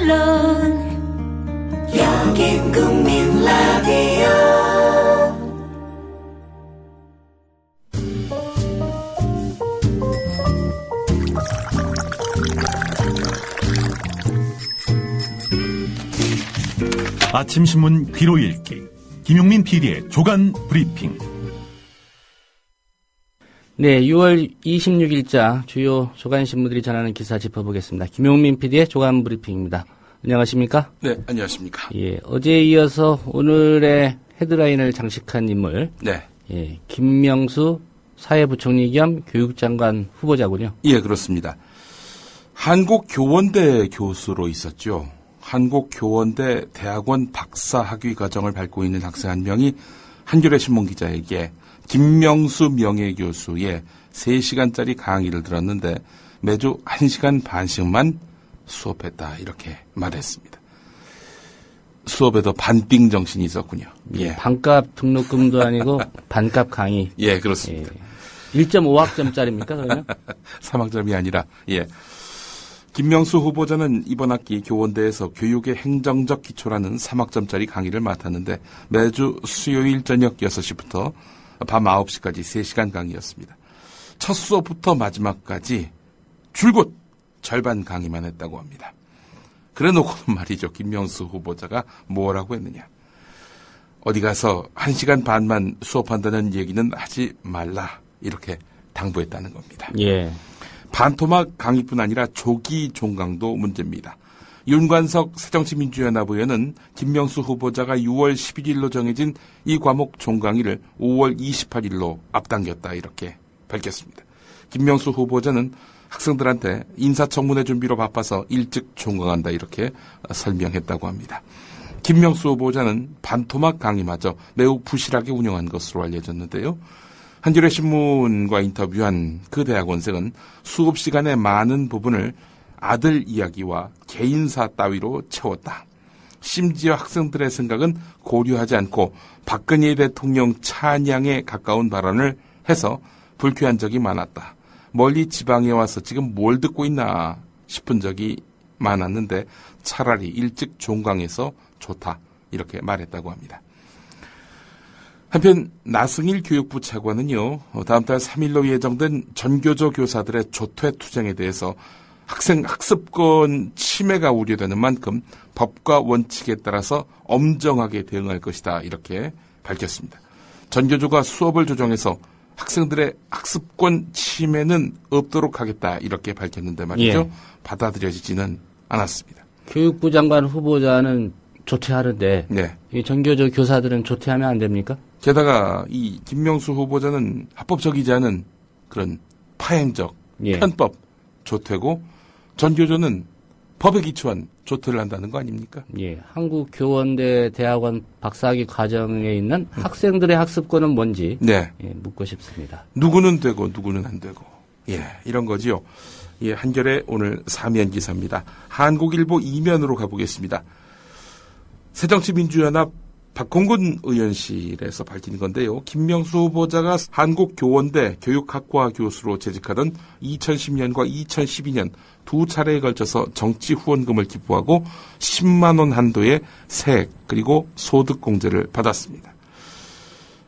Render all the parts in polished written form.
언론 여긴 국민 라디오. 아침 신문 귀로 읽기 김용민 PD의 조간 브리핑. 네, 6월 26일자 주요 조간신문들이 전하는 기사 짚어보겠습니다. 김용민 PD의 조간 브리핑입니다. 안녕하십니까? 네, 안녕하십니까? 예, 어제에 이어서 오늘의 헤드라인을 장식한 인물. 네. 예, 김명수 사회부총리 겸 교육장관 후보자군요. 예, 그렇습니다. 한국교원대 교수로 있었죠. 한국교원대 대학원 박사 학위 과정을 밟고 있는 학생 한 명이 한겨레 신문 기자에게 김명수 명예교수의 3시간짜리 강의를 들었는데 매주 1시간 반씩만 수업했다 이렇게 말했습니다. 수업에도 반띵 정신이 있었군요. 예. 반값 등록금도 아니고 반값 강의. 예, 그렇습니다. 예. 1.5학점짜리입니까 그러면? 3학점이 아니라 예. 김명수 후보자는 이번 학기 교원대에서 교육의 행정적 기초라는 3학점짜리 강의를 맡았는데 매주 수요일 저녁 6시부터 밤 9시까지 3시간 강의였습니다. 첫 수업부터 마지막까지 줄곧 절반 강의만 했다고 합니다. 그래 놓고는 말이죠. 김명수 후보자가 뭐라고 했느냐. 어디 가서 1시간 반만 수업한다는 얘기는 하지 말라. 이렇게 당부했다는 겁니다. 예. 반토막 강의뿐 아니라 조기 종강도 문제입니다. 윤관석 새정치민주연합 의원은 김명수 후보자가 6월 11일로 정해진 이 과목 종강의를 5월 28일로 앞당겼다 이렇게 밝혔습니다. 김명수 후보자는 학생들한테 인사청문회 준비로 바빠서 일찍 종강한다 이렇게 설명했다고 합니다. 김명수 후보자는 반토막 강의마저 매우 부실하게 운영한 것으로 알려졌는데요. 한겨레 신문과 인터뷰한 그 대학원생은 수업 시간의 많은 부분을 아들 이야기와 개인사 따위로 채웠다. 심지어 학생들의 생각은 고려하지 않고 박근혜 대통령 찬양에 가까운 발언을 해서 불쾌한 적이 많았다. 멀리 지방에 와서 지금 뭘 듣고 있나 싶은 적이 많았는데 차라리 일찍 종강해서 좋다. 이렇게 말했다고 합니다. 한편 나승일 교육부 차관은요. 다음 달 3일로 예정된 전교조 교사들의 조퇴 투쟁에 대해서 학생 학습권 침해가 우려되는 만큼 법과 원칙에 따라서 엄정하게 대응할 것이다. 이렇게 밝혔습니다. 전교조가 수업을 조정해서 학생들의 학습권 침해는 없도록 하겠다. 이렇게 밝혔는데 말이죠. 예. 받아들여지지는 않았습니다. 교육부 장관 후보자는 조퇴하는데 네. 이 전교조 교사들은 조퇴하면 안 됩니까? 게다가 이 김명수 후보자는 합법적이지 않은 그런 파행적 예. 편법 조퇴고 전교조는 법에 기초한 조퇴를 한다는 거 아닙니까? 예. 한국교원대 대학원 박사학위 과정에 있는 학생들의 학습권은 뭔지 네. 예, 묻고 싶습니다. 누구는 되고 누구는 안 되고 예, 이런 거지요. 예, 한겨레 오늘 3면 기사입니다. 한국일보 2면으로 가보겠습니다. 새정치민주연합 박홍근 의원실에서 밝힌 건데요. 김명수 후보자가 한국교원대 교육학과 교수로 재직하던 2010년과 2012년 두 차례에 걸쳐서 정치 후원금을 기부하고 10만 원 한도의 세액 그리고 소득공제를 받았습니다.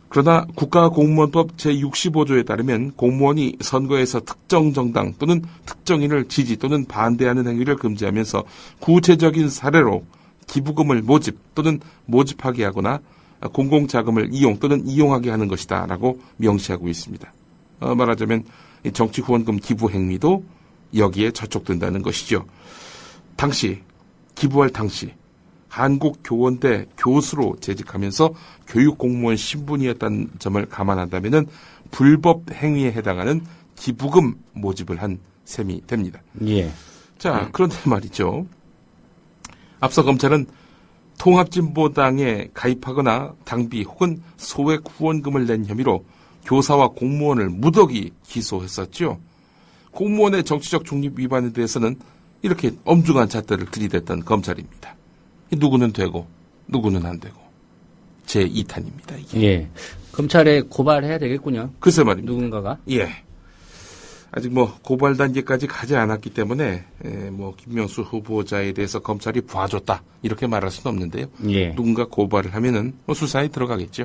그러나 국가공무원법 제65조에 따르면 공무원이 선거에서 특정 정당 또는 특정인을 지지 또는 반대하는 행위를 금지하면서 구체적인 사례로 기부금을 모집 또는 모집하게 하거나 공공자금을 이용 또는 이용하게 하는 것이다 라고 명시하고 있습니다. 말하자면 정치 후원금 기부 행위도 여기에 저촉된다는 것이죠. 기부할 당시 한국교원대 교수로 재직하면서 교육공무원 신분이었다는 점을 감안한다면 불법 행위에 해당하는 기부금 모집을 한 셈이 됩니다. 예. 자, 그런데 말이죠. 앞서 검찰은 통합진보당에 가입하거나 당비 혹은 소액 후원금을 낸 혐의로 교사와 공무원을 무더기 기소했었죠. 공무원의 정치적 중립 위반에 대해서는 이렇게 엄중한 잣대를 들이댔던 검찰입니다. 누구는 되고 누구는 안 되고 제2탄입니다. 이게. 예. 검찰에 고발해야 되겠군요. 글쎄 말입니다. 누군가가. 예. 아직 뭐 고발 단계까지 가지 않았기 때문에 뭐 김명수 후보자에 대해서 검찰이 봐줬다 이렇게 말할 수는 없는데요. 예. 누군가 고발을 하면은 뭐 수사에 들어가겠죠.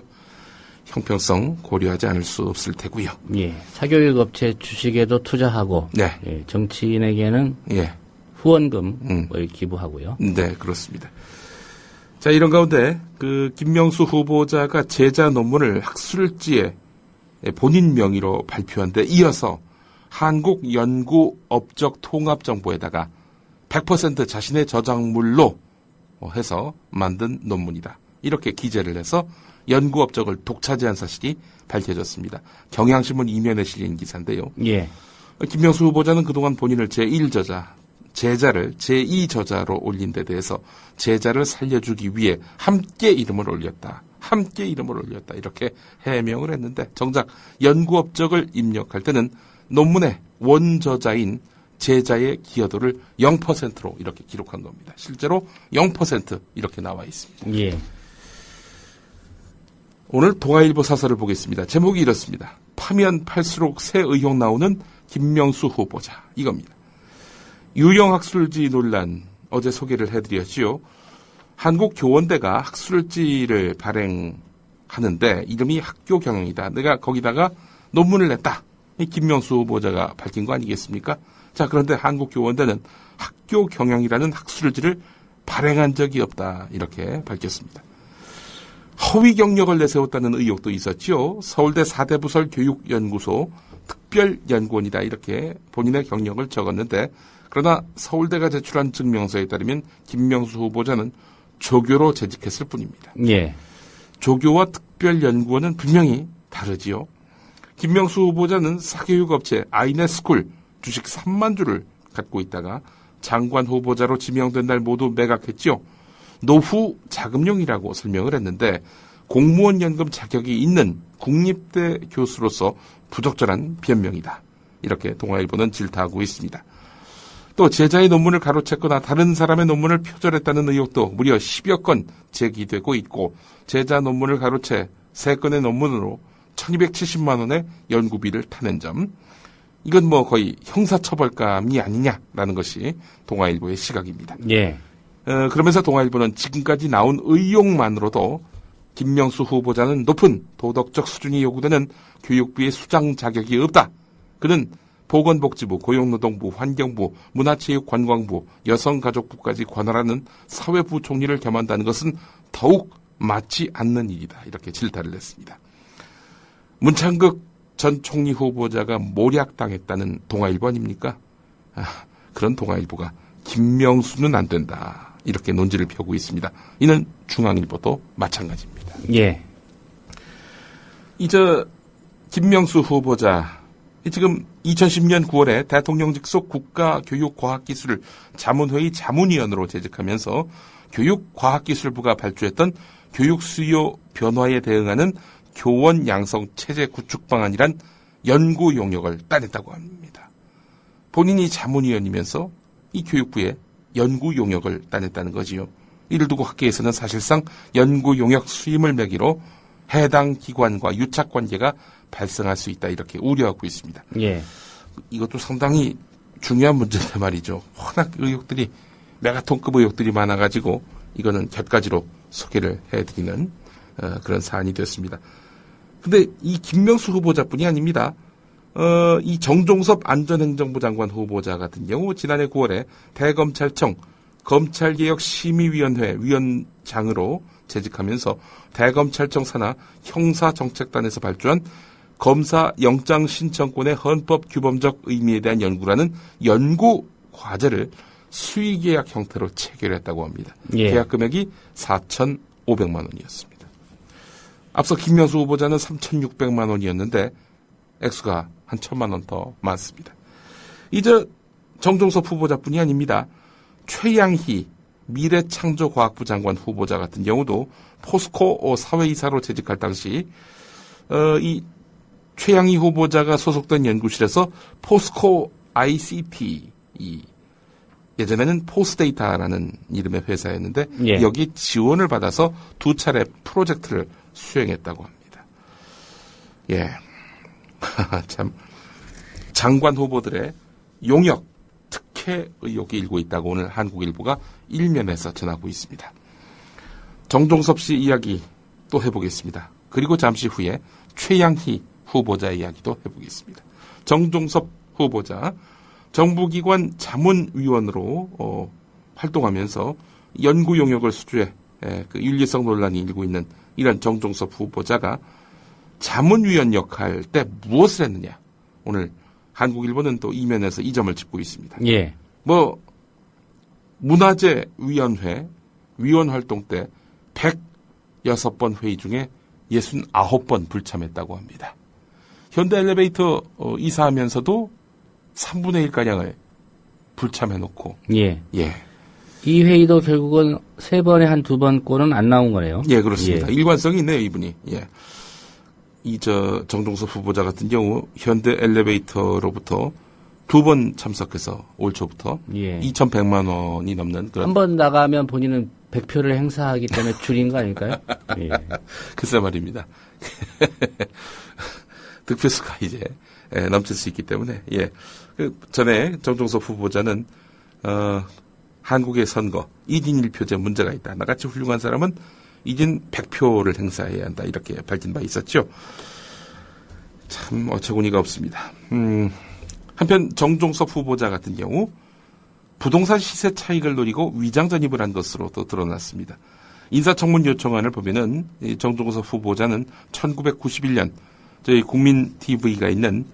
형평성 고려하지 않을 수 없을 테고요. 예. 사교육 업체 주식에도 투자하고 네. 예. 정치인에게는 예. 후원금을 기부하고요. 네, 그렇습니다. 자, 이런 가운데 그 김명수 후보자가 제자 논문을 학술지에 본인 명의로 발표한 데 이어서 한국연구업적통합정보에다가 100% 자신의 저작물로 해서 만든 논문이다. 이렇게 기재를 해서 연구업적을 독차지한 사실이 밝혀졌습니다. 경향신문 이면에 실린 기사인데요. 예. 김명수 후보자는 그동안 본인을 제1저자, 제자를 제2저자로 올린 데 대해서 제자를 살려주기 위해 함께 이름을 올렸다. 함께 이름을 올렸다. 이렇게 해명을 했는데 정작 연구업적을 입력할 때는 논문의 원저자인 제자의 기여도를 0%로 이렇게 기록한 겁니다. 실제로 0% 이렇게 나와 있습니다. 예. 오늘 동아일보 사설을 보겠습니다. 제목이 이렇습니다. 파면 팔수록 새 의혹 나오는 김명수 후보자. 이겁니다. 유형학술지 논란 어제 소개를 해드렸지요. 한국교원대가 학술지를 발행하는데 이름이 학교경영이다. 내가 거기다가 논문을 냈다. 이 김명수 후보자가 밝힌 거 아니겠습니까? 자, 그런데 한국교원대는 학교경영이라는 학술지를 발행한 적이 없다. 이렇게 밝혔습니다. 허위 경력을 내세웠다는 의혹도 있었죠. 서울대 사대부설 교육연구소 특별연구원이다. 이렇게 본인의 경력을 적었는데 그러나 서울대가 제출한 증명서에 따르면 김명수 후보자는 조교로 재직했을 뿐입니다. 예. 조교와 특별연구원은 분명히 다르지요. 김명수 후보자는 사교육업체 아이넷스쿨 주식 3만 주를 갖고 있다가 장관 후보자로 지명된 날 모두 매각했지요. 노후 자금용이라고 설명을 했는데 공무원 연금 자격이 있는 국립대 교수로서 부적절한 변명이다. 이렇게 동아일보는 질타하고 있습니다. 또 제자의 논문을 가로챘거나 다른 사람의 논문을 표절했다는 의혹도 무려 10여 건 제기되고 있고 제자 논문을 가로채 3건의 논문으로 1270만 원의 연구비를 타낸 점, 이건 뭐 거의 형사처벌감이 아니냐라는 것이 동아일보의 시각입니다. 예. 그러면서 동아일보는 지금까지 나온 의혹만으로도 김명수 후보자는 높은 도덕적 수준이 요구되는 교육부의 수장 자격이 없다. 그는 보건복지부, 고용노동부, 환경부, 문화체육관광부, 여성가족부까지 관할하는 사회부 총리를 겸한다는 것은 더욱 맞지 않는 일이다. 이렇게 질타를 냈습니다. 문창극 전 총리 후보자가 모략당했다는 동아일보 아닙니까? 그런 동아일보가 김명수는 안 된다. 이렇게 논지를 펴고 있습니다. 이는 중앙일보도 마찬가지입니다. 예. 김명수 후보자, 지금 2010년 9월에 대통령 직속 국가교육과학기술 자문회의 자문위원으로 재직하면서 교육과학기술부가 발주했던 교육수요 변화에 대응하는 교원 양성 체제 구축 방안이란 연구 용역을 따냈다고 합니다. 본인이 자문위원이면서 이 교육부에 연구 용역을 따냈다는 거지요. 이를 두고 학계에서는 사실상 연구 용역 수임을 매기로 해당 기관과 유착 관계가 발생할 수 있다 이렇게 우려하고 있습니다. 예. 이것도 상당히 중요한 문제인데 말이죠. 워낙 의혹들이 메가톤급 의혹들이 많아가지고 이거는 곁가지로 소개를 해드리는 그런 사안이 됐습니다. 근데 이 김명수 후보자뿐이 아닙니다. 이 정종섭 안전행정부 장관 후보자 같은 경우 지난해 9월에 대검찰청 검찰개혁심의위원회 위원장으로 재직하면서 대검찰청 산하 형사정책단에서 발주한 검사 영장 신청권의 헌법 규범적 의미에 대한 연구라는 연구 과제를 수의계약 형태로 체결했다고 합니다. 예. 계약 금액이 4,500만 원이었습니다. 앞서 김명수 후보자는 3,600만 원이었는데 액수가 한 1,000만 원 더 많습니다. 이제 정종섭 후보자뿐이 아닙니다. 최양희 미래창조과학부 장관 후보자 같은 경우도 포스코 사회이사로 재직할 당시 이 최양희 후보자가 소속된 연구실에서 포스코 ICT, 예전에는 포스데이터라는 이름의 회사였는데 예. 여기 지원을 받아서 2차례 프로젝트를 수행했다고 합니다. 예, 참 장관 후보들의 용역, 특혜 의혹이 일고 있다고 오늘 한국일보가 일면에서 전하고 있습니다. 정종섭 씨 이야기 또 해보겠습니다. 그리고 잠시 후에 최양희 후보자 이야기도 해보겠습니다. 정종섭 후보자, 정부기관 자문위원으로 활동하면서 연구 용역을 수주해 그 윤리성 논란이 일고 있는 이런 정종섭 후보자가 자문위원 역할 때 무엇을 했느냐. 오늘 한국일보는 또 이면에서 이 점을 짚고 있습니다. 예. 문화재위원회 위원 활동 때 106번 회의 중에 69번 불참했다고 합니다. 현대 엘리베이터 이사하면서도 3분의 1가량을 불참해놓고. 예. 예. 이 회의도 결국은 3번에 한 2번 꼴은 안 나온 거네요. 예, 그렇습니다. 예. 일관성이 있네요, 이분이. 예. 정종섭 후보자 같은 경우 현대 엘리베이터로부터 2번 참석해서 올 초부터 예. 2,100만 원이 넘는 그런. 한 번 나가면 본인은 100표를 행사하기 때문에 줄인 거 아닐까요? 예. 글쎄 말입니다. 득표수가 이제 넘칠 수 있기 때문에. 예. 그 전에 정종섭 후보자는 한국의 선거 1인 1표제 문제가 있다. 나같이 훌륭한 사람은 1인 100표를 행사해야 한다. 이렇게 밝힌 바 있었죠. 참 어처구니가 없습니다. 한편 정종섭 후보자 같은 경우 부동산 시세 차익을 노리고 위장 전입을 한 것으로 또 드러났습니다. 인사청문 요청안을 보면은 이 정종섭 후보자는 1991년 저희 국민 TV가 있는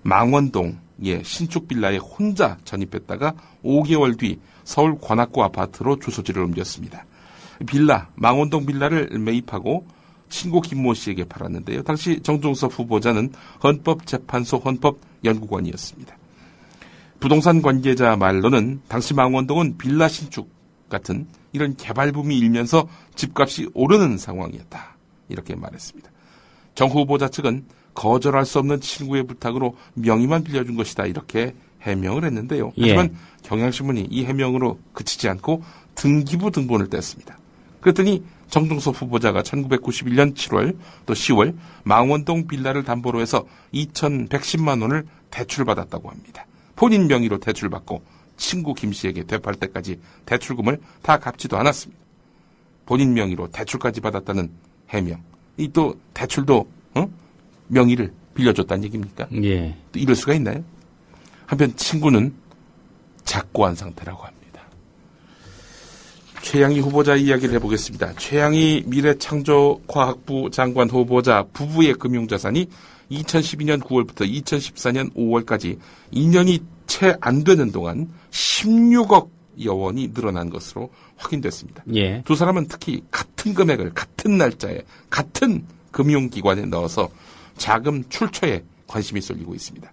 망원동 신축 빌라에 혼자 전입했다가 5개월 뒤 서울 관악구 아파트로 주소지를 옮겼습니다. 망원동 빌라를 매입하고 친구 김모 씨에게 팔았는데요. 당시 정종섭 후보자는 헌법재판소 헌법연구관이었습니다. 부동산 관계자 말로는 당시 망원동은 빌라 신축 같은 이런 개발붐이 일면서 집값이 오르는 상황이었다. 이렇게 말했습니다. 정 후보자 측은 거절할 수 없는 친구의 부탁으로 명의만 빌려준 것이다. 이렇게 해명을 했는데요. 하지만 경향신문이 이 해명으로 그치지 않고 등기부 등본을 뗐습니다. 그랬더니 정종섭 후보자가 1991년 7월 또 10월 망원동 빌라를 담보로 해서 2,110만 원을 대출받았다고 합니다. 본인 명의로 대출받고 친구 김 씨에게 되팔 때까지 대출금을 다 갚지도 않았습니다. 본인 명의로 대출까지 받았다는 해명. 이 또 대출도 명의를 빌려줬다는 얘기입니까? 예. 또 이럴 수가 있나요? 한편 친구는 작고한 상태라고 합니다. 최양희 후보자 이야기를 해보겠습니다. 최양희 미래창조과학부 장관 후보자 부부의 금융자산이 2012년 9월부터 2014년 5월까지 2년이 채 안 되는 동안 16억여 원이 늘어난 것으로 확인됐습니다. 예. 두 사람은 특히 같은 금액을 같은 날짜에 같은 금융기관에 넣어서 자금 출처에 관심이 쏠리고 있습니다.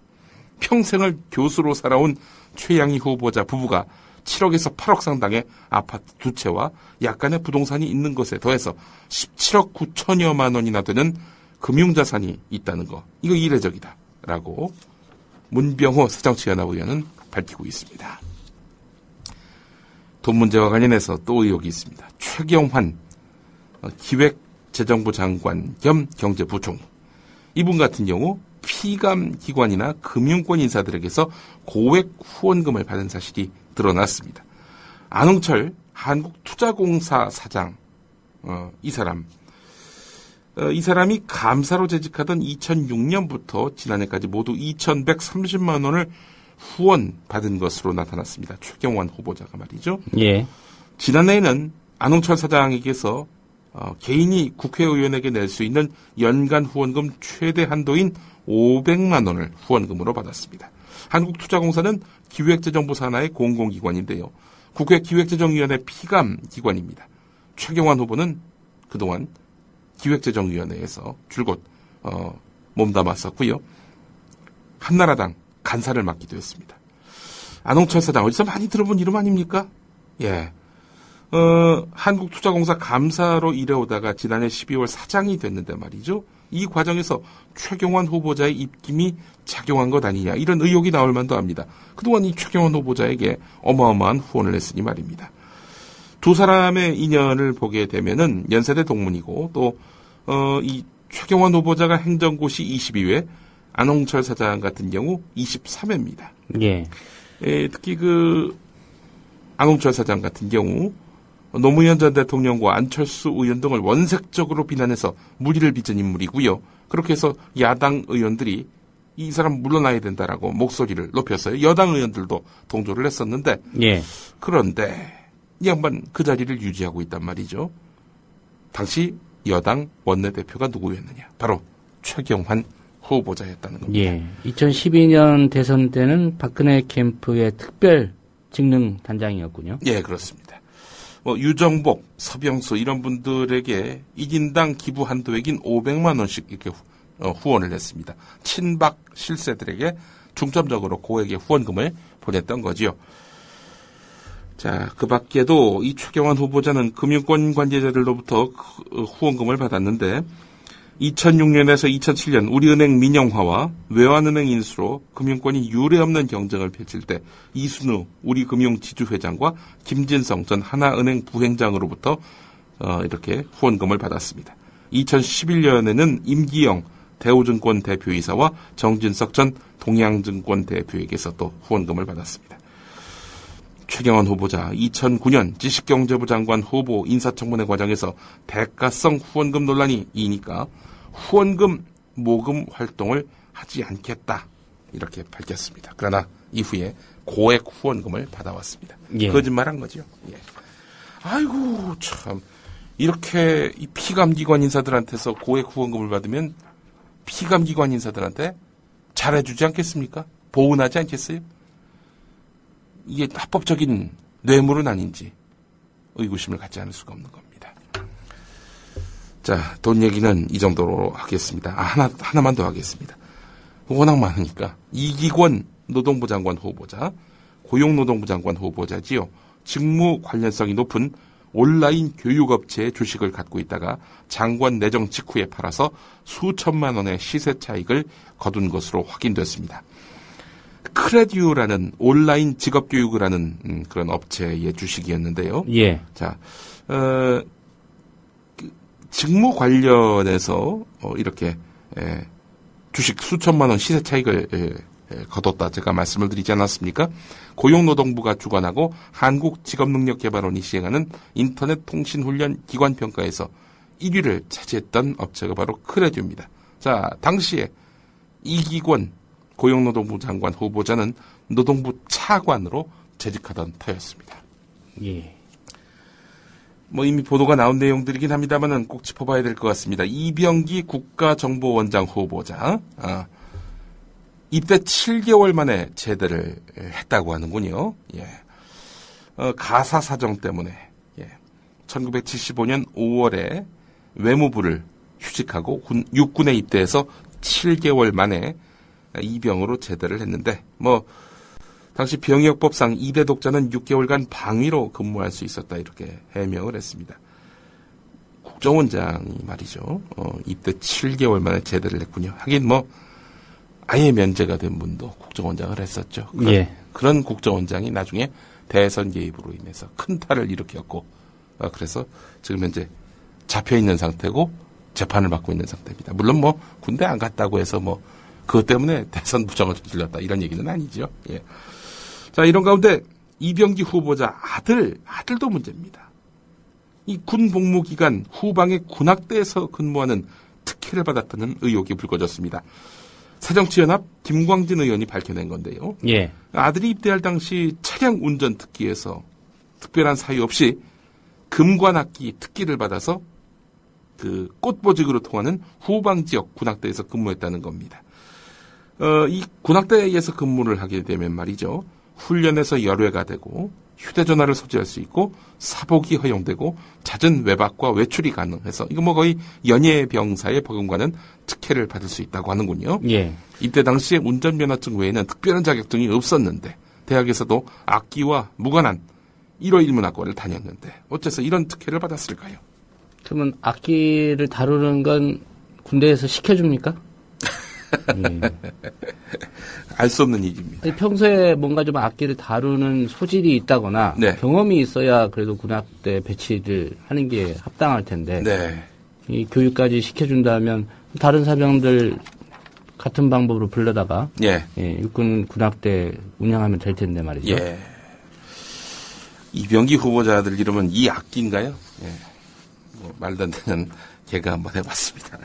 평생을 교수로 살아온 최양희 후보자 부부가 7억에서 8억 상당의 아파트 2채와 약간의 부동산이 있는 것에 더해서 17억 9천여만 원이나 되는 금융자산이 있다는 거. 이거 이례적이다라고 문병호 새정치연합의원은 밝히고 있습니다. 돈 문제와 관련해서 또 의혹이 있습니다. 최경환 기획재정부 장관 겸 경제부총리. 이분 같은 경우 피감 기관이나 금융권 인사들에게서 고액 후원금을 받은 사실이 드러났습니다. 안홍철 한국투자공사 사장, 이 사람이 감사로 재직하던 2006년부터 지난해까지 모두 2,130만 원을 후원받은 것으로 나타났습니다. 최경환 후보자가 말이죠. 예. 지난해에는 안홍철 사장에게서 개인이 국회의원에게 낼 수 있는 연간 후원금 최대 한도인 500만 원을 후원금으로 받았습니다. 한국투자공사는 기획재정부 산하의 공공기관인데요. 국회 기획재정위원회 피감 기관입니다. 최경환 후보는 그동안 기획재정위원회에서 줄곧 몸담았었고요. 한나라당 간사를 맡기도 했습니다. 안홍철 사장 어디서 많이 들어본 이름 아닙니까? 예. 한국투자공사 감사로 일해오다가 지난해 12월 사장이 됐는데 말이죠. 이 과정에서 최경환 후보자의 입김이 작용한 것 아니냐 이런 의혹이 나올 만도 합니다. 그동안 이 최경환 후보자에게 어마어마한 후원을 했으니 말입니다. 두 사람의 인연을 보게 되면은 연세대 동문이고 또 이 최경환 후보자가 행정고시 22회 안홍철 사장 같은 경우 23회입니다. 예. 특히 안홍철 사장 같은 경우 노무현 전 대통령과 안철수 의원 등을 원색적으로 비난해서 물의를 빚은 인물이고요. 그렇게 해서 야당 의원들이 이 사람 물러나야 된다라고 목소리를 높였어요. 여당 의원들도 동조를 했었는데 예. 그런데 이 양반 그 자리를 유지하고 있단 말이죠. 당시 여당 원내대표가 누구였느냐? 바로 최경환 후보자였다는 겁니다. 예. 2012년 대선 때는 박근혜 캠프의 특별 직능 단장이었군요. 예, 그렇습니다. 유정복, 서병수 이런 분들에게 1인당 기부 한도액인 500만 원씩 이렇게 후원을 했습니다. 친박 실세들에게 중점적으로 고액의 후원금을 보냈던 거지요. 자, 그 밖에도 이 최경환 후보자는 금융권 관계자들로부터 후원금을 받았는데 2006년에서 2007년 우리은행 민영화와 외환은행 인수로 금융권이 유례없는 경쟁을 펼칠 때 이순우 우리금융지주회장과 김진성 전 하나은행 부행장으로부터 이렇게 후원금을 받았습니다. 2011년에는 임기영 대우증권 대표이사와 정진석 전 동양증권 대표에게서 또 후원금을 받았습니다. 최경환 후보자 2009년 지식경제부 장관 후보 인사청문회 과정에서 대가성 후원금 논란이 이니까 후원금 모금 활동을 하지 않겠다 이렇게 밝혔습니다. 그러나 이후에 고액 후원금을 받아왔습니다. 예. 거짓말한 거죠. 예. 아이고 참 이렇게 이 피감기관 인사들한테서 고액 후원금을 받으면 피감기관 인사들한테 잘해주지 않겠습니까? 보은하지 않겠어요? 이게 합법적인 뇌물은 아닌지 의구심을 갖지 않을 수가 없는 겁니다. 자, 돈 얘기는 이 정도로 하겠습니다. 하나만 더 하겠습니다. 워낙 많으니까. 이기권 노동부 장관 후보자, 고용노동부 장관 후보자지요. 직무 관련성이 높은 온라인 교육업체의 주식을 갖고 있다가 장관 내정 직후에 팔아서 수천만 원의 시세 차익을 거둔 것으로 확인됐습니다. 크레듀라는 온라인 직업교육을 하는 그런 업체의 주식이었는데요. 예. 자, 직무 관련해서 이렇게 주식 수천만 원 시세 차익을 거뒀다 제가 말씀을 드리지 않았습니까? 고용노동부가 주관하고 한국직업능력개발원이 시행하는 인터넷 통신훈련 기관평가에서 1위를 차지했던 업체가 바로 크레듀입니다. 자, 당시에 이기권 고용노동부 장관 후보자는 노동부 차관으로 재직하던 터였습니다. 예. 이미 보도가 나온 내용들이긴 합니다만은 꼭 짚어봐야 될 것 같습니다. 이병기 국가정보원장 후보자, 입대 7개월 만에 제대를 했다고 하는군요. 예. 가사 사정 때문에, 1975년 5월에 외무부를 휴직하고 육군에 입대해서 7개월 만에 이병으로 제대를 했는데, 당시 병역법상 이대 독자는 6개월간 방위로 근무할 수 있었다 이렇게 해명을 했습니다. 국정원장이 말이죠. 입대 7개월 만에 제대를 했군요. 하긴 아예 면제가 된 분도 국정원장을 했었죠. 그런 국정원장이 나중에 대선 개입으로 인해서 큰 탈을 일으켰고, 그래서 지금 현재 잡혀있는 상태고 재판을 받고 있는 상태입니다. 물론 군대 안 갔다고 해서 그것 때문에 대선 부정을 저질렀다 이런 얘기는 아니죠. 예. 자, 이런 가운데 이병기 후보자 아들도 문제입니다. 이 군 복무 기간 후방의 군악대에서 근무하는 특혜를 받았다는 의혹이 불거졌습니다. 새정치연합 김광진 의원이 밝혀낸 건데요. 예. 아들이 입대할 당시 차량 운전 특기에서 특별한 사유 없이 금관악기 특기를 받아서 그 꽃보직으로 통하는 후방 지역 군악대에서 근무했다는 겁니다. 이 군악대에서 근무를 하게 되면 말이죠. 훈련에서 열외가 되고 휴대전화를 소지할 수 있고 사복이 허용되고 잦은 외박과 외출이 가능해서 이거 거의 연예병사의 버금가는 특혜를 받을 수 있다고 하는군요. 예. 이때 당시에 운전면허증 외에는 특별한 자격증이 없었는데 대학에서도 악기와 무관한 1호 일문학과를 다녔는데 어째서 이런 특혜를 받았을까요? 그러면 악기를 다루는 건 군대에서 시켜줍니까? 예. 알 수 없는 일입니다. 평소에 뭔가 좀 악기를 다루는 소질이 있다거나 네. 경험이 있어야 그래도 군악대 배치를 하는 게 합당할 텐데 네. 이 교육까지 시켜준다면 다른 사병들 같은 방법으로 불러다가 예. 육군 군악대 운영하면 될 텐데 말이죠. 예. 이병기 후보자들 이름은 이악기인가요? 예. 뭐 말도 안 되는 개그 한번 해봤습니다.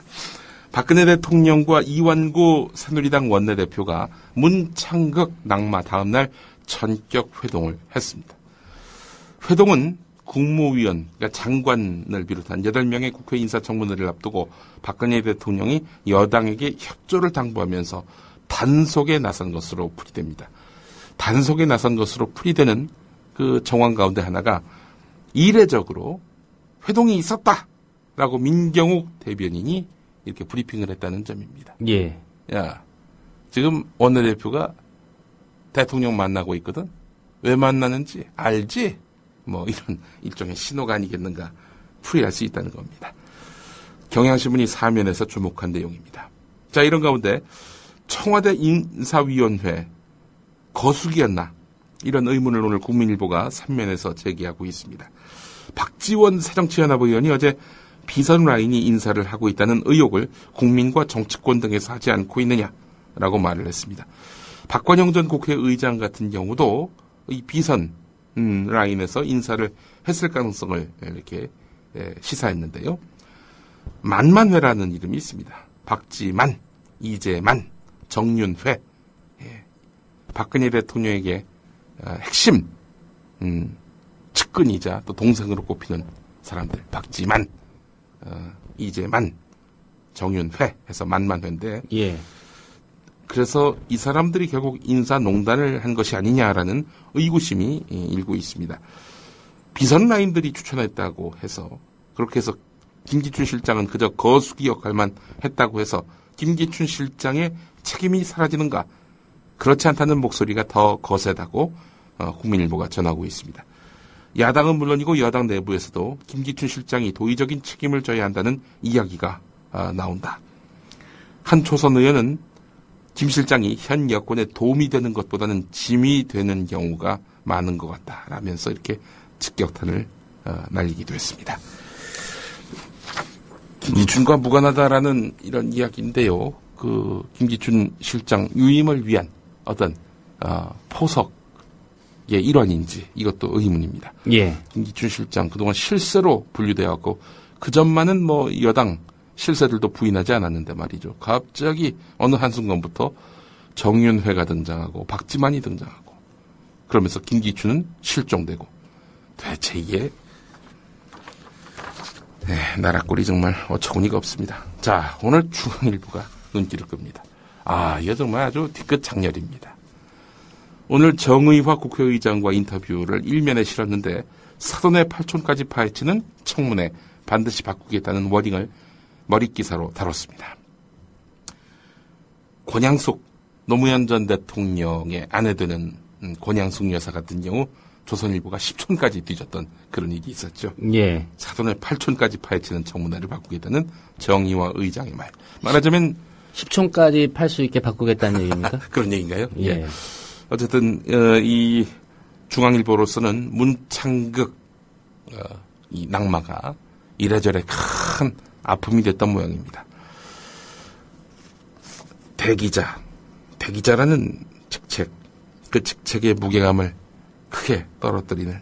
박근혜 대통령과 이완구 새누리당 원내대표가 문창극 낙마 다음날 전격 회동을 했습니다. 회동은 국무위원, 그러니까 장관을 비롯한 8명의 국회 인사청문회를 앞두고 박근혜 대통령이 여당에게 협조를 당부하면서 단속에 나선 것으로 풀이됩니다. 단속에 나선 것으로 풀이되는 그 정황 가운데 하나가 이례적으로 회동이 있었다라고 민경욱 대변인이 이렇게 브리핑을 했다는 점입니다. 예. 야, 지금 원내대표가 대통령 만나고 있거든? 왜 만나는지 알지? 뭐 이런 일종의 신호가 아니겠는가 풀이할 수 있다는 겁니다. 경향신문이 사면에서 주목한 내용입니다. 자, 이런 가운데 청와대 인사위원회 거수기였나? 이런 의문을 오늘 국민일보가 3면에서 제기하고 있습니다. 박지원 새정치연합 의원이 어제 비선 라인이 인사를 하고 있다는 의혹을 국민과 정치권 등에서 하지 않고 있느냐라고 말을 했습니다. 박관영 전 국회의장 같은 경우도 이 비선 라인에서 인사를 했을 가능성을 이렇게 시사했는데요. 만만회라는 이름이 있습니다. 박지만, 이재만, 정윤회. 박근혜 대통령에게 핵심 측근이자 또 동생으로 꼽히는 사람들. 박지만, 이재만, 정윤회 해서 만만회인데 예. 그래서 이 사람들이 결국 인사농단을 한 것이 아니냐라는 의구심이 일고 있습니다. 비선 라인들이 추천했다고 해서 그렇게 해서 김기춘 실장은 그저 거수기 역할만 했다고 해서 김기춘 실장의 책임이 사라지는가? 그렇지 않다는 목소리가 더 거세다고 국민일보가 전하고 있습니다. 야당은 물론이고 여당 내부에서도 김기춘 실장이 도의적인 책임을 져야 한다는 이야기가 나온다. 한 초선 의원은 김 실장이 현 여권에 도움이 되는 것보다는 짐이 되는 경우가 많은 것 같다라면서 이렇게 직격탄을 날리기도 했습니다. 김기춘과 무관하다라는 이런 이야기인데요. 그 김기춘 실장 유임을 위한 어떤 포석의 일환인지 이것도 의문입니다. 예. 김기춘 실장 그동안 실세로 분류되었고 그 전만은 뭐 여당 실세들도 부인하지 않았는데 말이죠. 갑자기 어느 한순간부터 정윤회가 등장하고 박지만이 등장하고 그러면서 김기춘은 실종되고 대체 이게 나라 꼴이 정말 어처구니가 없습니다. 자, 오늘 중앙일보가 눈길을 끕니다. 이게 정말 아주 뒤끝 장렬입니다. 오늘 정의화 국회의장과 인터뷰를 일면에 실었는데 사돈의 팔촌까지 파헤치는 청문회 반드시 바꾸겠다는 워딩을 머릿기사로 다뤘습니다. 권양숙 노무현 전 대통령의 아내 되는 권양숙 여사 같은 경우 조선일보가 10촌까지 뒤졌던 그런 일이 있었죠. 예. 사돈의 8촌까지 파헤치는 청문회를 바꾸겠다는 정의화 의장의 말. 말하자면 10촌까지 팔 수 있게 바꾸겠다는 얘기입니까? 그런 얘기인가요? 예. 어쨌든 이 중앙일보로서는 문창극 이 낙마가 이래저래 큰 아픔이 됐던 모양입니다. 대기자라는 직책, 그 직책의 무게감을 크게 떨어뜨리는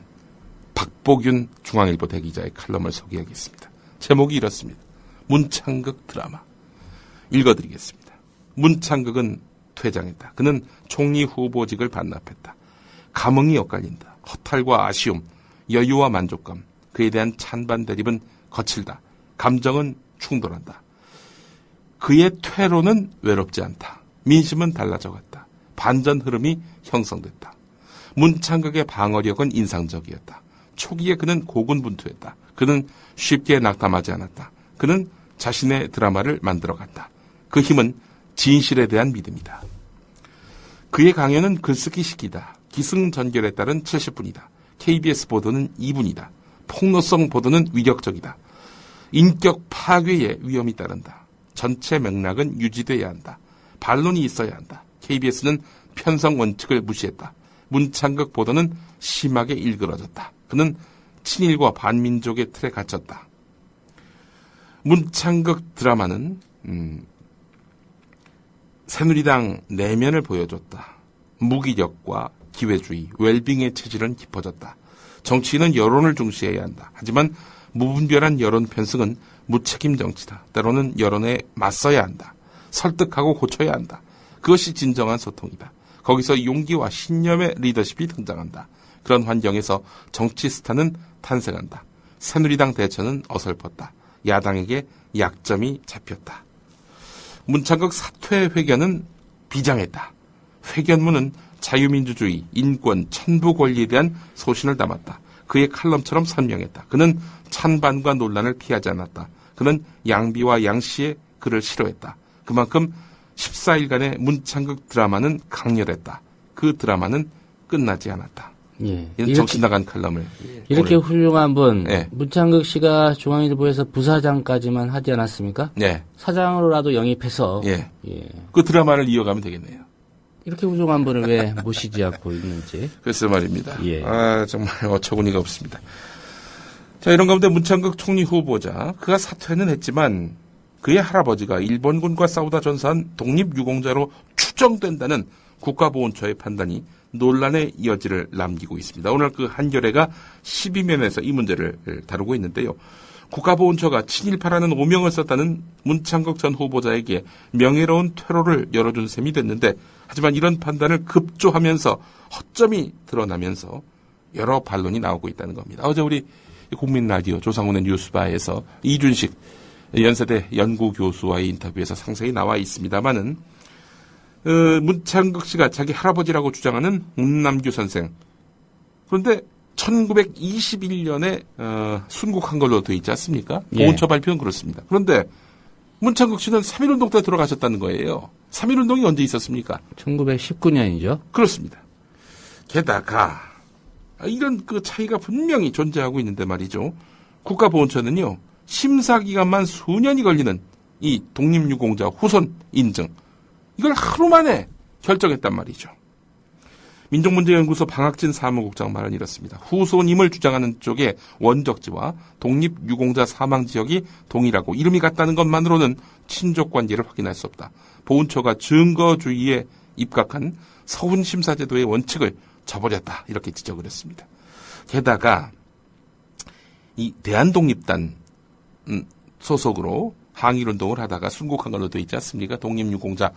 박보균 중앙일보 대기자의 칼럼을 소개하겠습니다. 제목이 이렇습니다. 문창극 드라마. 읽어드리겠습니다. 문창극은 퇴장했다. 그는 총리 후보직을 반납했다. 감흥이 엇갈린다. 허탈과 아쉬움, 여유와 만족감, 그에 대한 찬반 대립은 거칠다. 감정은 충돌한다. 그의 퇴로는 외롭지 않다. 민심은 달라져갔다. 반전 흐름이 형성됐다. 문창극의 방어력은 인상적이었다. 초기에 그는 고군분투했다. 그는 쉽게 낙담하지 않았다. 그는 자신의 드라마를 만들어갔다. 그 힘은 진실에 대한 믿음이다. 그의 강연은 글쓰기 식이다. 기승전결에 따른 70분이다. KBS 보도는 2분이다. 폭로성 보도는 위력적이다. 인격 파괴의 위험이 따른다. 전체 맥락은 유지돼야 한다. 반론이 있어야 한다. KBS는 편성 원칙을 무시했다. 문창극 보도는 심하게 일그러졌다. 그는 친일과 반민족의 틀에 갇혔다. 문창극 드라마는 새누리당 내면을 보여줬다. 무기력과 기회주의, 웰빙의 체질은 깊어졌다. 정치인은 여론을 중시해야 한다. 하지만 무분별한 여론 편승은 무책임 정치다. 때로는 여론에 맞서야 한다. 설득하고 고쳐야 한다. 그것이 진정한 소통이다. 거기서 용기와 신념의 리더십이 등장한다. 그런 환경에서 정치 스타는 탄생한다. 새누리당 대처는 어설펐다. 야당에게 약점이 잡혔다. 문창극 사퇴 회견은 비장했다. 회견문은 자유민주주의, 인권, 천부 권리에 대한 소신을 담았다. 그의 칼럼처럼 선명했다. 그는 찬반과 논란을 피하지 않았다. 그는 양비와 양씨의 글을 싫어했다. 그만큼 14일간의 문창극 드라마는 강렬했다. 그 드라마는 끝나지 않았다. 예. 이런 정신 나간 칼럼을. 이렇게 오늘. 훌륭한 분, 네. 문창극 씨가 중앙일보에서 부사장까지만 하지 않았습니까? 네. 사장으로라도 영입해서 예. 예. 그 드라마를 이어가면 되겠네요. 이렇게 훌륭한 분을 왜 모시지 않고 있는지. 글쎄 말입니다. 예. 정말 어처구니가 없습니다. 자, 이런 가운데 문창극 총리 후보자, 그가 사퇴는 했지만 그의 할아버지가 일본군과 싸우다 전사한 독립유공자로 추정된다는 국가보훈처의 판단이 논란의 여지를 남기고 있습니다. 오늘 그 한겨레가 12면에서 이 문제를 다루고 있는데요. 국가보훈처가 친일파라는 오명을 썼다는 문창극 전 후보자에게 명예로운 퇴로를 열어준 셈이 됐는데, 하지만 이런 판단을 급조하면서 허점이 드러나면서 여러 반론이 나오고 있다는 겁니다. 어제 우리 국민라디오 조상훈의 뉴스바에서 이준식 연세대 연구교수와의 인터뷰에서 상세히 나와 있습니다만은, 문창극 씨가 자기 할아버지라고 주장하는 문남규 선생, 그런데 1921년에 순국한 걸로 되어 있지 않습니까? 예. 보훈처 발표는 그렇습니다. 그런데 문창극 씨는 3.1운동 때 돌아가셨다는 거예요. 3.1운동이 언제 있었습니까? 1919년이죠. 그렇습니다. 게다가 이런 그 차이가 분명히 존재하고 있는데 말이죠. 국가보훈처는요, 심사기간만 수년이 걸리는 이 독립유공자 후손 인증, 이걸 하루 만에 결정했단 말이죠. 민족문제연구소 방학진 사무국장 말은 이렇습니다. 후손임을 주장하는 쪽의 원적지와 독립유공자 사망지역이 동일하고 이름이 같다는 것만으로는 친족관계를 확인할 수 없다. 보훈처가 증거주의에 입각한 서훈심사제도의 원칙을 저버렸다. 이렇게 지적을 했습니다. 게다가 이 대한독립단 소속으로 항일운동을 하다가 순국한 걸로 되어 있지 않습니까? 독립유공자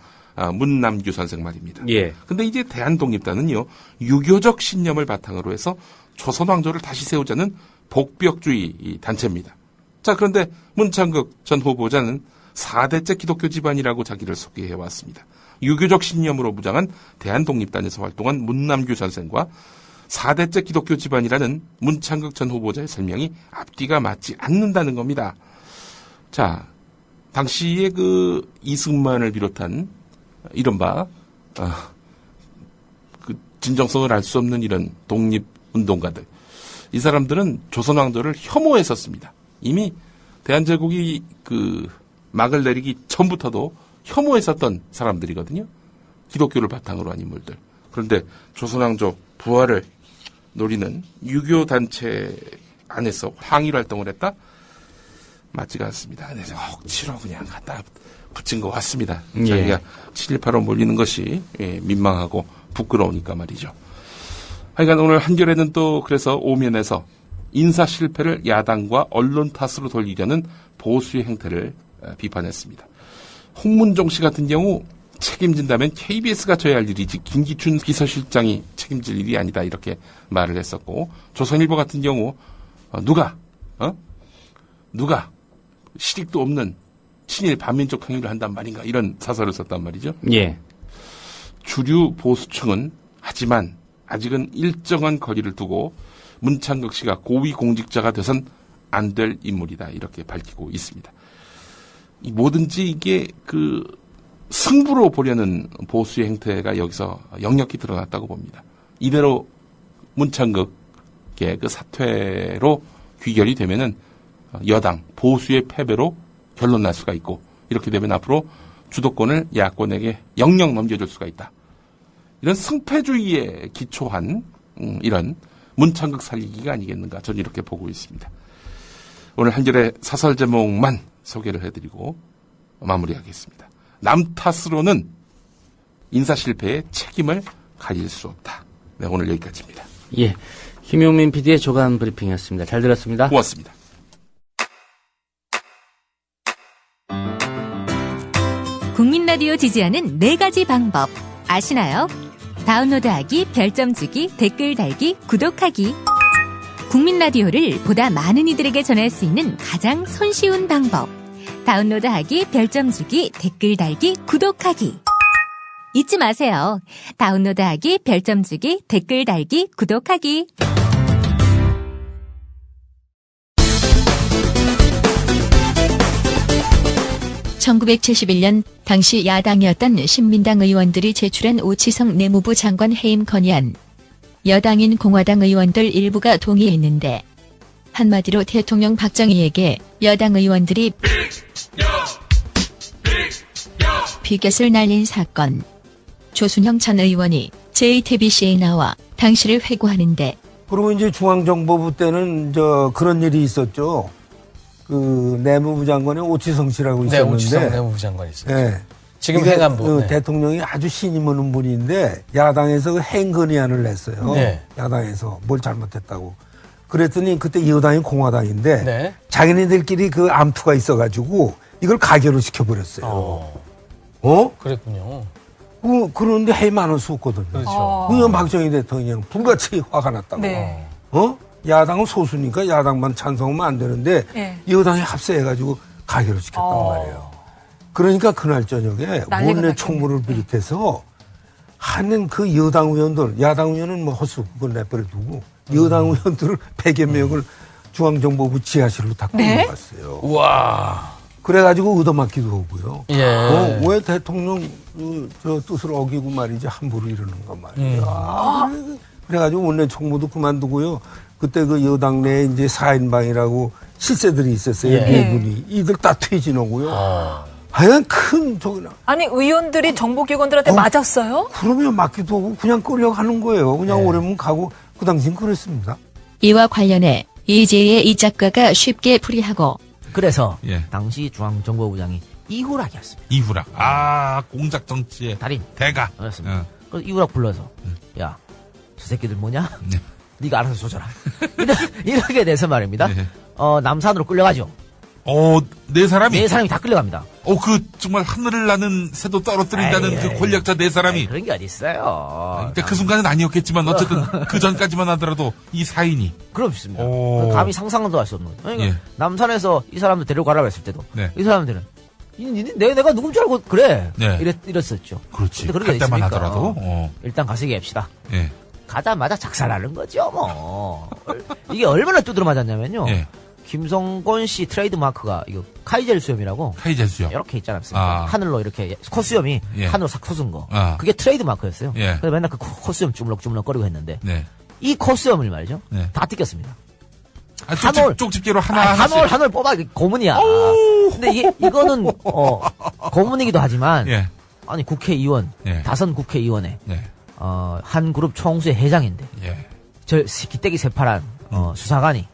문남규 선생 말입니다. 예. 근데 이제 대한독립단은요, 유교적 신념을 바탕으로 해서 조선왕조를 다시 세우자는 복벽주의 단체입니다. 자, 그런데 문창극 전 후보자는 4대째 기독교 집안이라고 자기를 소개해왔습니다. 유교적 신념으로 무장한 대한독립단에서 활동한 문남규 선생과 4대째 기독교 집안이라는 문창극 전 후보자의 설명이 앞뒤가 맞지 않는다는 겁니다. 자, 당시에 그 이승만을 비롯한 이른바 그 진정성을 알 수 없는 이런 독립운동가들, 이 사람들은 조선왕조를 혐오했었습니다. 이미 대한제국이 그 막을 내리기 전부터도 혐오했었던 사람들이거든요. 기독교를 바탕으로 한 인물들. 그런데 조선왕조 부활을 노리는 유교 단체 안에서 항일 활동을 했다? 맞지가 않습니다. 그래서 억지로 그냥 갖다 붙인 것 같습니다. 예. 저희가 7.18로 몰리는 것이 민망하고 부끄러우니까 말이죠. 하여간 오늘 한겨레는 또 그래서 오면에서 인사 실패를 야당과 언론 탓으로 돌리려는 보수의 행태를 비판했습니다. 홍문종 씨 같은 경우 책임진다면 KBS가 져야 할 일이지 김기춘 비서실장이 책임질 일이 아니다, 이렇게 말을 했었고, 조선일보 같은 경우 누가 실익도 없는 친일 반민족 행위를 한단 말인가, 이런 사설을 썼단 말이죠. 예. 주류 보수층은 하지만 아직은 일정한 거리를 두고 문창극 씨가 고위 공직자가 돼선 안 될 인물이다, 이렇게 밝히고 있습니다. 뭐든지 이게 그 승부로 보려는 보수의 행태가 여기서 역력히 드러났다고 봅니다. 이대로 문창극의 그 사퇴로 귀결이 되면은 여당 보수의 패배로 결론 날 수가 있고, 이렇게 되면 앞으로 주도권을 야권에게 영영 넘겨줄 수가 있다. 이런 승패주의에 기초한 이런 문창극 살리기가 아니겠는가, 저는 이렇게 보고 있습니다. 오늘 한겨레 사설 제목만 소개를 해드리고 마무리하겠습니다. 남 탓으로는 인사 실패에 책임을 가질 수 없다. 네, 오늘 여기까지입니다. 예. 김용민 PD의 조간 브리핑이었습니다. 잘 들었습니다. 고맙습니다. 국민 라디오 지지하는 4가지 방법 아시나요? 다운로드하기, 별점 주기, 댓글 달기, 구독하기. 국민 라디오를 보다 많은 이들에게 전할 수 있는 가장 손쉬운 방법. 다운로드하기, 별점 주기, 댓글 달기, 구독하기. 잊지 마세요. 다운로드하기, 별점 주기, 댓글 달기, 구독하기. (1971년) 당시 야당이었던 신민당 의원들이 제출한 오치성 내무부 장관 해임 건의안. 여당인 공화당 의원들 일부가 동의했는데 한마디로 대통령 박정희에게 여당 의원들이 비켓을 날린 사건. 조순영 전 의원이 JTBC에 나와 당시를 회고하는데 그리고 이제 중앙정보부 때는 그런 일이 있었죠. 그 내무부 장관이 오치성 씨라고 있었는데. 네, 오치성 내무부 장관이 있었죠. 네. 지금 행안부. 네. 대통령이 아주 신임 있는 분인데 야당에서 그 해임 건의안을 냈어요. 네. 야당에서 뭘 잘못했다고. 그랬더니 그때 여당이 공화당인데 네. 자기네들끼리 그 암투가 있어가지고 이걸 가결을 시켜버렸어요. 그랬군요. 그런데 해임 안 할 수 없거든요. 그렇죠. 그냥 박정희 대통령 불같이 화가 났다고. 네. 야당은 소수니까 야당만 찬성하면 안 되는데 네. 여당이 합세해가지고 가결을 시켰단 말이에요. 그러니까 그날 저녁에 원내 총무를 비롯해서 하는 그 여당 의원들, 야당 의원은 뭐 헛수 그걸 내버려 두고 여당 의원들을 100여 명을 중앙정보부 지하실로 다 끌어갔어요. 우와. 그래가지고 얻어맞기도 하고요. 예. 왜 대통령 저 뜻을 어기고 말이지 함부로 이러는가 말이야. 그래가지고 원내 총무도 그만두고요. 그때 그 여당 내에 이제 4인방이라고 실세들이 있었어요. 네 분이. 이들 다 퇴진하고요. 하여간 큰 저기나. 아니 의원들이 정보기관들한테 맞았어요? 그러면 맞기도 하고 그냥 끌려가는 거예요. 그냥 오래면 가고 그 당시엔 그랬습니다. 이와 관련해 이재희의 이 작가가 쉽게 풀이하고 그래서 당시 중앙정보부장이 이후락이었습니다. 이후락. 공작 정치의 달인. 대가. 그렇습니다. 그래서 이후락 불러서 야, 저 새끼들 뭐냐? 네가 알아서 조져라. 이렇게 돼서 말입니다. 남산으로 끌려가죠. 네 사람이? 네 사람이 다 끌려갑니다. 정말 하늘을 나는 새도 떨어뜨린다는 그 권력자 네 사람이. 그런 게 어딨어요. 그러니까 그 순간은 아니었겠지만 어쨌든 그 전까지만 하더라도 이 4인이. 그렇습니다. 감히 상상도 할 수 없는 거예요. 그러니까 남산에서 이 사람들 데려가라고 했을 때도 이 사람들은 내가 누군지 알고 그래. 이랬었죠. 그렇지. 그런 게 때만 있으니까 하더라도. 일단 가시게 합시다. 가자마자 작살나는 거죠, 뭐. 이게 얼마나 두드러 맞았냐면요. 김성곤 씨 트레이드 마크가 이거 카이젤 수염이라고. 카이젤 수염. 이렇게 있지 않습니까? 하늘로 이렇게 콧수염이 하늘로 싹 솟은 거. 그게 트레이드 마크였어요. 그래서 맨날 그 콧수염 주물럭주물럭거리고 했는데 이 콧수염을 말이죠. 다 뜯겼습니다. 쪽집게로 하나씩. 한 올 뽑아 고문이야. 근데 이거는 고문이기도 하지만 아니 국회의원 다선 국회의원에 한 그룹 총수의 회장인데 저 기떼기 새파란 수사관이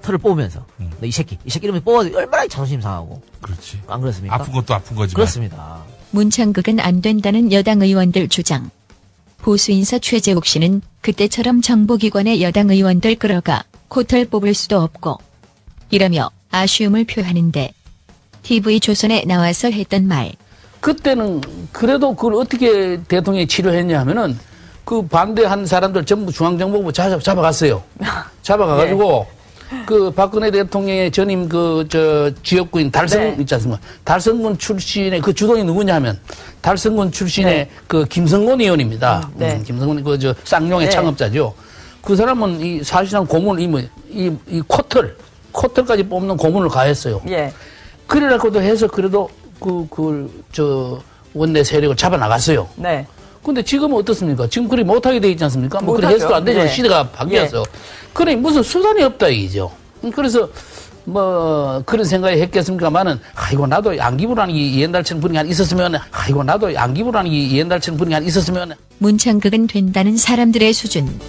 털을 뽑으면서 이 새끼 이름을 뽑아도 얼마나 자존심 상하고. 그렇지. 안 그렇습니까? 아픈 것도 아픈 거지만. 그렇습니다. 문창극은 안 된다는 여당 의원들 주장. 보수인사 최재욱 씨는 그때처럼 정보기관의 여당 의원들 끌어가 코털 뽑을 수도 없고 이러며 아쉬움을 표하는데 TV조선에 나와서 했던 말. 그때는 그래도 그걸 어떻게 대통령이 치료했냐 하면은 그 반대한 사람들 전부 중앙정보부 잡아갔어요. 잡아가가지고 그 박근혜 대통령의 전임 지역구인 달성군 있지 않습니까? 달성군 출신의 그 주동이 누구냐 하면 달성군 출신의 그 김성곤 의원입니다. 김성곤이 쌍용의 창업자죠. 그 사람은 사실상 고문을 이 코털까지 뽑는 고문을 가했어요. 그래라고도 해서 그래도 원내 세력을 잡아나갔어요. 근데 지금은 어떻습니까? 지금 그리 못하게 돼 있지 않습니까? 뭐 그래 해서도 안 되죠. 시대가 바뀌어서. 그래 무슨 수단이 없다 이죠. 그래서 뭐 그런 생각이 했겠습니까만은 아이고 나도 양기부라는 게 옛날처럼 분위기 안 있었으면 문창극은 된다는 사람들의 수준.